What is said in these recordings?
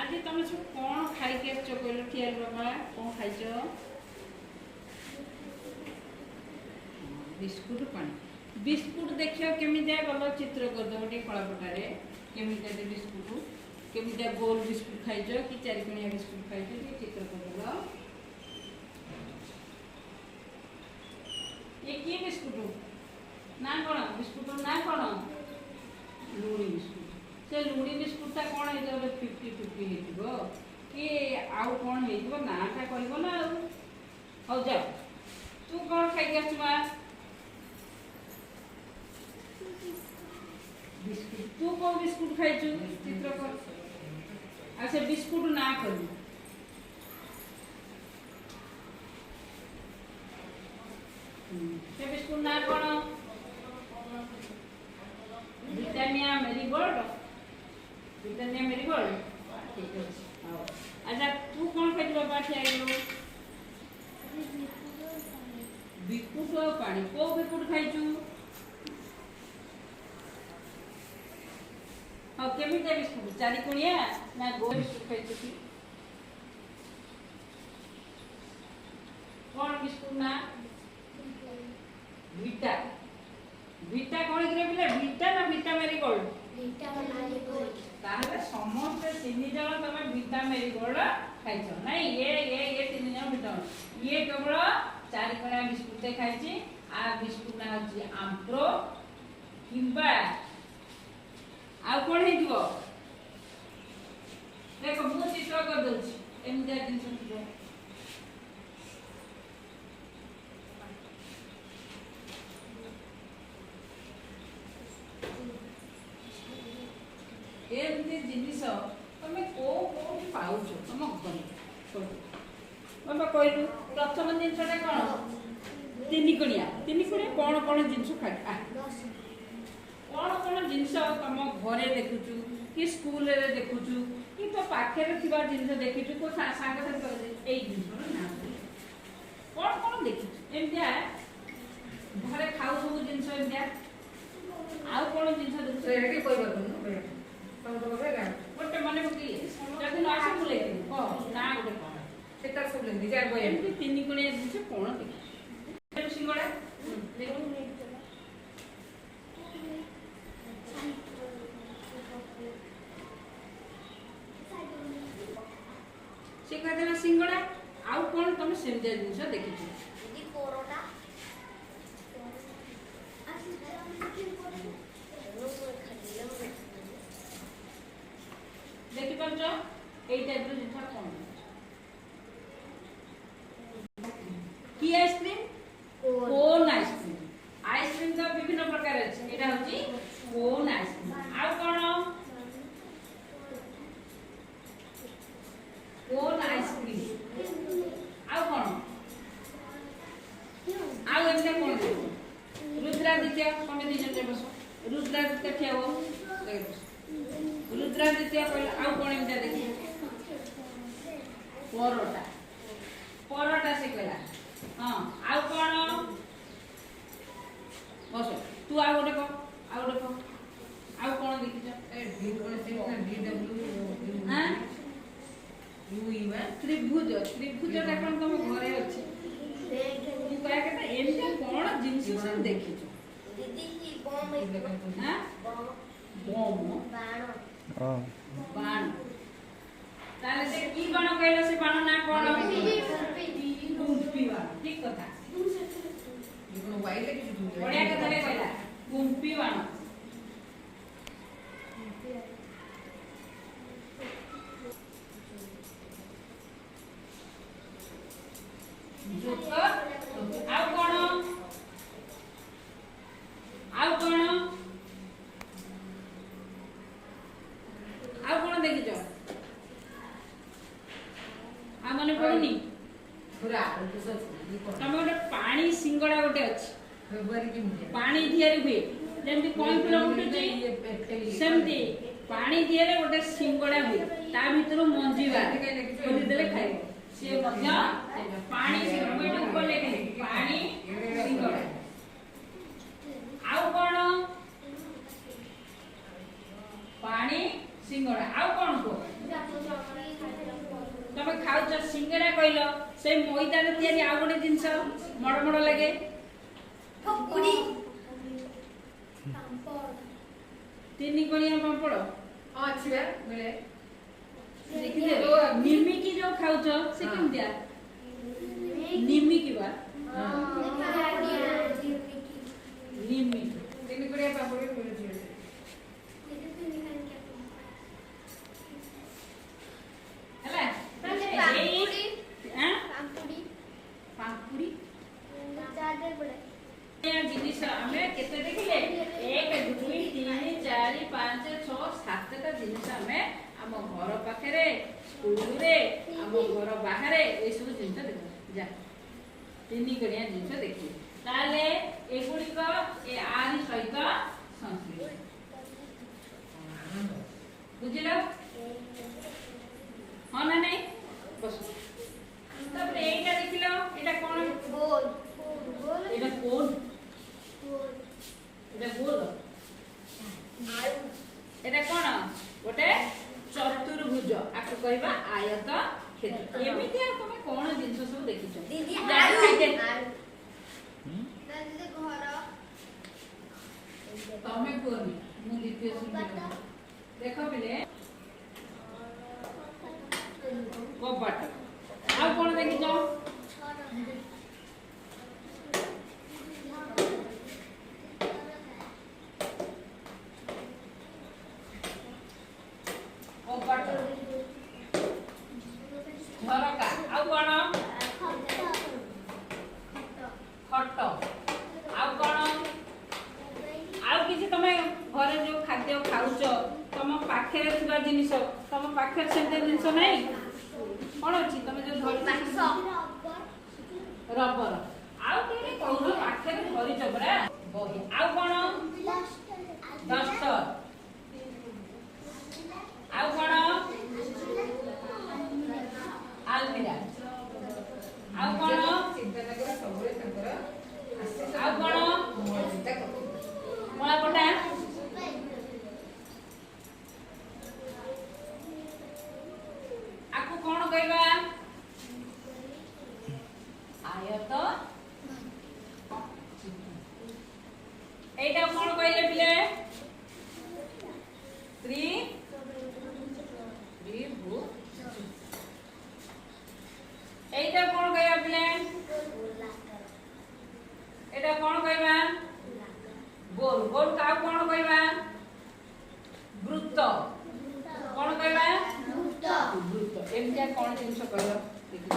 आज तुम सब कौन खाई के कहल ठिया बाबा कौन खाइच बिस्कुट पानी बिस्कुट देखियो केमितिया गल चित्र कर दो गोटे कलापटारे केमितिया बिस्कुट केमितिया गोल बिस्कुट खाइच कि चारिकोणिया बिस्कुट खाइच कि चित्र कर दो ये की बिस्कुट ना कौन बिस्कुट ना कौन लुणी बिस्कुट से लुणी बिस्कुटा कौन है 50-50 हो कि आउ कौन हो नाटा कह ना हौ जाओ तू कौन खाई आसमा बिस्कुट तू कौन बिस्कुट खाइचु चित्र कर अच्छा बिस्कुट ना कर से बिस्कुट ना कौन ब्रिटानिया मेरीगोल्ड ब्रिटानिया मेरीगोल्ड ठीक है अच्छा तू कौन खाई बाबा ठिया बिस्कुट और पानी को बिस्कुट खाइचु हाँ केमितिया बिस्कुट चारिकोणिया ना गोल बिस्कुट खाइचु कि कौन बिस्कुट ना विटा विटा कौन करे बिले विटा ना विटा मेरीगोल्ड विटा मेरीगोल्ड ताहले समस्त तीन जण तमे विटा मेरीगोल्ड खाइछो नै ये तीन जण विटा ये केवल चारिकोणिया बिस्कुट ते खाइछि आ बिस्कुट ना होछि आम्प्रो किंबा आ कोन हे दिबो देखो मु चित्र कर दउछि एमितिया दिन चित्र एमती जिनिस तुम को पाऊच तुम घर बाबा कहलु प्रथम जिनसा कौन तीन कोणिया कौन कौन जिनस खा कौन कौन जिनस तुम घरे देखुचु कि स्कूल रे देखुचु कि तो पाखे थिबा जिनस देखिचु को सांग साथी ए जिनस ना कौन कौन देखिचु एमतिया घरे खाऊ सब जिनस एमतिया आउ कौन जिनस देखुचु एटा के कहबा गोटे मन पकई जदि न आसे बुले ना गोटे कौन सेटा सब लेंदी जार बय एमती तीन कोणिया जिनस कौन देखि सिंगड़ा से कहते सिंगड़ा आउ कौन तुम सेमतिया जिनस देखिछु दीदी परोटा देखि पाछ एई टाइप रो जिनस कौन की आइसक्रीम कोन आइसक्रीम तो विभिन्न प्रकार अछि एटा होची कोन आइसक्रीम आ कोन कोन आइसक्रीम आ कोन आ एमते कोन रुद्रादित्य तमे दिजन बस रुद्रादित्य ठेओ रुद्रादित्य कहले आ कोन एमते देखि परोटा परोटा से कहला हां आ कोन बस तू आ गोटे को आ गोटे को आ कोन देखिछ ए डी कोन से ना डी डब्ल्यू हां यू ई बा त्रिभुज त्रिभुजटा कोन तुम घरे अछि तू कहया के एमते कोन जिंस सब देखिछ दीदी की बम है हां बम बाण हां बाण ताले से की बाण कहलो से बाण ना कोन कुंपी बाण ठीक कथा ये कोन वाइट के जुटू बढ़िया कथा रे कहला कुंपी बाण जोक आ कोन देखिछ आ मने पड़ुनी पूरा तमे गोटे पानी सिंगड़ा गोटे अछि पानी धियारे हुए जेमति कोई फुल उठुची सेमति पानी धियारे गोटे सिंगड़ा हुए ता भितरो मंजी बार खोली देले खाए से मध्य पानी सिंगड़ा ऊपर लेके पानी सिंगड़ा आउ कोन पानी सिंगड़ा आउ कोन को ତମେ ଖାଉଛ ସିଙ୍ଗଡ଼ା କହିଲ ସେ ମଇଦାରେ ତିଆରି ଆଉ ଗୋଟେ ଜିନିଷ ମଡ଼ ମଡ଼ ଲାଗେ ପକୁଡ଼ି ତିନି କଣିଆ ପାମ୍ପଡ଼ ଅଛି ବା ମିଳେ ଦେଖିଲେ ନିମିକି ଯୋଉ ଖାଉଛ ସେ କେମିତିଆ ନିମିକି ବା ନିମିକି ତିନି କୋଡ଼ିଆ ପାମ୍ପଡ଼ ବି ମିଳୁଛି ହେଲା ପାମ୍ପୁଡ଼ି ଜିନିଷ ଆମେ କେତେ ଦେଖିଲେ 1 2 3 4 5 6 7ଟା ଜିନିଷ ଆମେ ଆମ ଘର ପାଖରେ ସ୍କୁଲରେ ଆମ ଘର ବାହାରେ ଏଇ ସବୁ ଜିନିଷ ଦେଖୁ ଯା ତିନି କଣିଆ ଜିନିଷ ଦେଖିଲେ ତାହେଲେ ଏଗୁଡ଼ିକ ଆରି ସହିତ ସଂଶ୍ଳିଷ୍ଟ ବୁଝିଲ ହଁ ନା ନାଇଁ ବସ ତାପରେ ଏଇଟା ଦେଖିଲ ଏଇଟା କଣ ଏଇଟା କୋନ ଏଇଟା ଗୋଲ ଏଇଟା କଣ ଗୋଟେ ଚତୁର୍ଭୁଜ ଆକୁ କହିବା ଆୟତ କ୍ଷେତ୍ର ଏମିତି ଆଉ ତମେ କଣ ଜିନିଷ ସବୁ ଦେଖିଛ ତମେ କୁହନି ମୁଁ ଦ୍ୱିତୀୟ ଶ୍ରେଣୀ ଦେଖ ପିଲେ କବାଟ ଆଉ କଣ ଦେଖିଛ କବାଟ ଝରକା ଆଉ କଣ ଖଟ ଆଉ କଣ ଆଉ କିଛି ତମେ ଘରେ ଯୋଉ ଖାଦ୍ୟ ଖାଉଛ ତମ ପାଖରେ ଥିବା ଜିନିଷ ତମ ପାଖରେ ସେମିତି ଜିନିଷ ନାହିଁ କଣ ଅଛି ତମେ ଯୋଉ ଧରିଛ ରବର ଆଉ କେହି କହୁନ ପାଖରେ ଧରିଛ ପରା ବହି ଆଉ କଣ ଡଷ୍ଟର ଆଉ କଣ ଆଲମିରା ଆଉ କଣ ଚିନ୍ତା ନକର ସବୁବେଳେ ତାଙ୍କର ଆଉ କଣ ମଳାପଟା ଆକୁ କଣ କହିବା ଆୟତ এইটা কোন কইলে পিলে ত্রিভুজ এইটা কোন কইবা পিলে এটা কোন কইবা গোল গোল কাউ কোন কইবা বৃত্ত কোন কইবা বৃত্ত এমতিয়া কোন জিনিস কইলো দেখি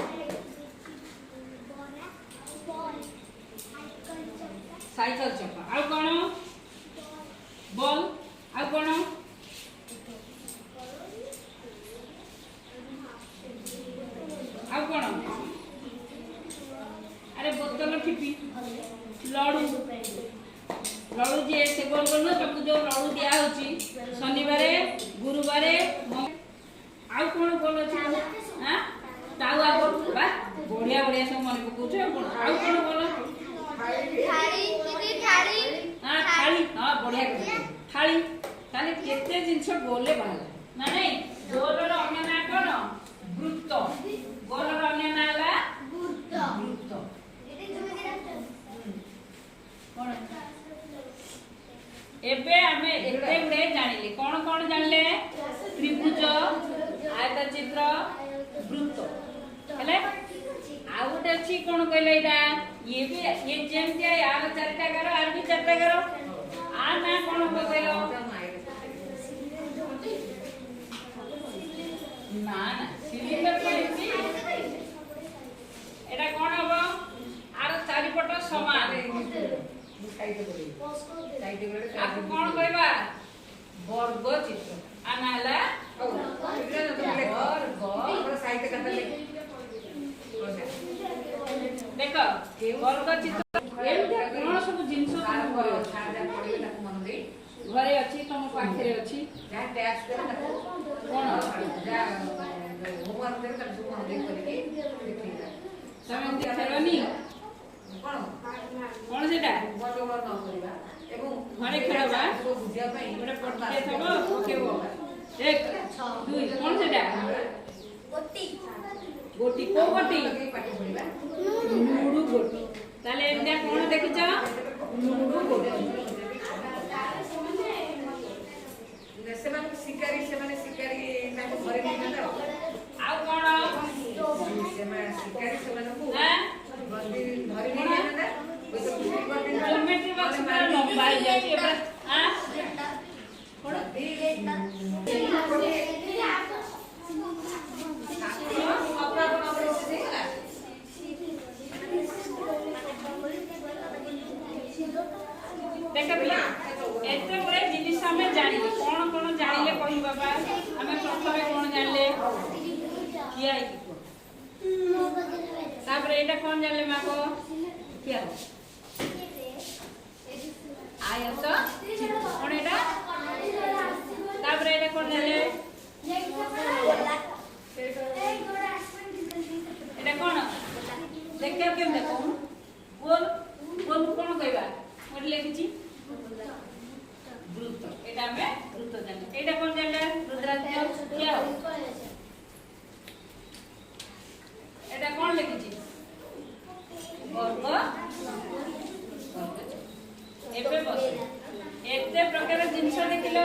साइकिल चक्का आउ कोन बॉल आउ कोन आउ कोन अरे बोतल ठिपी लडू लडू जे से गोल गोल न तब जो लडू दिया होची शनिवार गुरुवार आउ कोन गोल अछि हां तावा गोल बा बढ़िया बढ़िया सब मन पकोछ आउ कोन गोल थाली किती थाली हां थाली हां बढ़िया थाली थाली केते जिंस गोले बाहला ना नहीं गोलर अन्य ना कोन वृत्त गोलर अन्य ना ला वृत्त वृत्त एते तुमे के कोन एबे हमें एते गुडे जानिले कोन कोन जानले त्रिभुज आयत चित्र वृत्त हेले आ गोटे अछि कोन कहले इटा ये जेमती यार चारटा करो आर भी चारटा करो आ ना कोन कहलो ना ना सिलिंडर कहली एटा कोन हबो आर चारिपट समान आकु कोन कहबा वर्ग चित्र आ नाला देख वर्ग चित्र एमतिया कोन सब जिंस घरे अछि तुम पाखरे अछि जा टैक्स कर कोन जा होमवर्क कर सब मन दे करके देखिला तमे देखलनी कोन कोन सेटा बडोबर न करबा एवं घरे खेलबा को बुझिया पई गोटे पट्टे थबो पकेबो एक दुई कौन सेटा गोटी गोटी को गोटी ପାଟି ପଡିବା लुडु गोटी ताले एटा कोन देखिछ लुडु गोटी ସେମାନେ ଶିକାରୀ ତାଙ୍କୁ ଧରି ନେଇଛନ୍ତି ଆଉ कोन ସେମାନେ ଶିକାରୀ ସେମାନଙ୍କୁ हां ଧରି ନେଇଛନ୍ତି हेलमेट बॉक्स पर लंबा है जाई एबा हां देखा पिला एते बड़े जिनिस हमें जानिले कोन कोन जानिले कहि बाबा हमें प्रथमे कोन जानिले किया है को तापर एटा कोन जानिले मा को किया आयत कोन एटा तापर एटा कोन जानिले एटा कोन देखियो केम देखो बोल बोल कोन कहबा मोट लेखिची वृत्त एटा में वृत्त जाने एटा कोन जाने रुद्राक्ष क्या हो एटा कोन लेखिची वर्ग एबे बस एते प्रकार जिंस देखिलो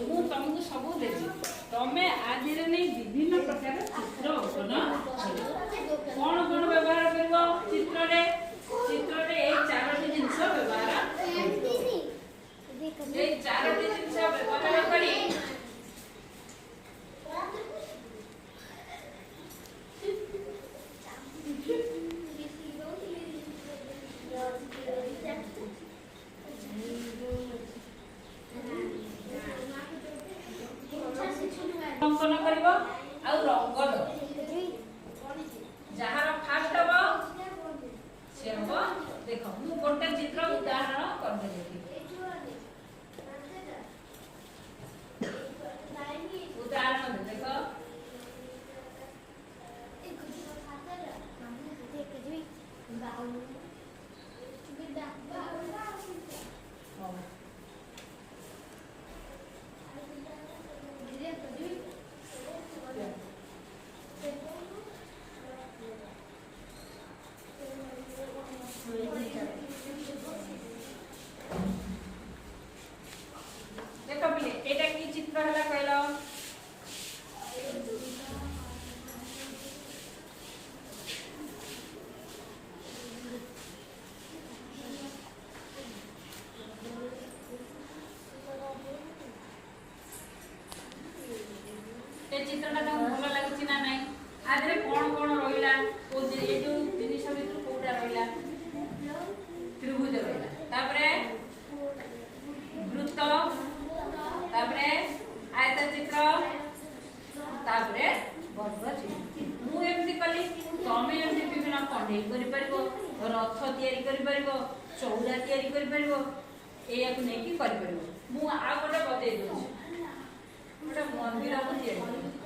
मु तुमको सब देछि तमे आदिरे नै विभिन्न प्रकार चित्र अंकन कोन कोन व्यवहार करबो चित्र रे ए चारोटी जिंस व्यवहार ए चारोटी जिंस व्यवहार करी अंकन करबो आ रंग जहार फास्ट हबो से हबो देखो मु गोटे चित्र उदाहरण कर देबी उदाहरण देखो देखो पिले एटा की चित्र हला कहलो ए चित्रटा तो भलो लागछि ना नाही आदरे कोन कोन रहिला ओ जे ए जो जिनिस भितर कोटा रहिला त्रिभुज रहिला तापरे वृत्त तापरे आयत चित्र तापरे वर्ग चित्र मु एमती कली तमे एमती विभिन्न कंडे करि परबो रथ तयारी करि परबो चौरा तयारी करि परबो एया को नै कि करि परबो मु आ गोटे बतै दउ गोटे मंदिर को तयारी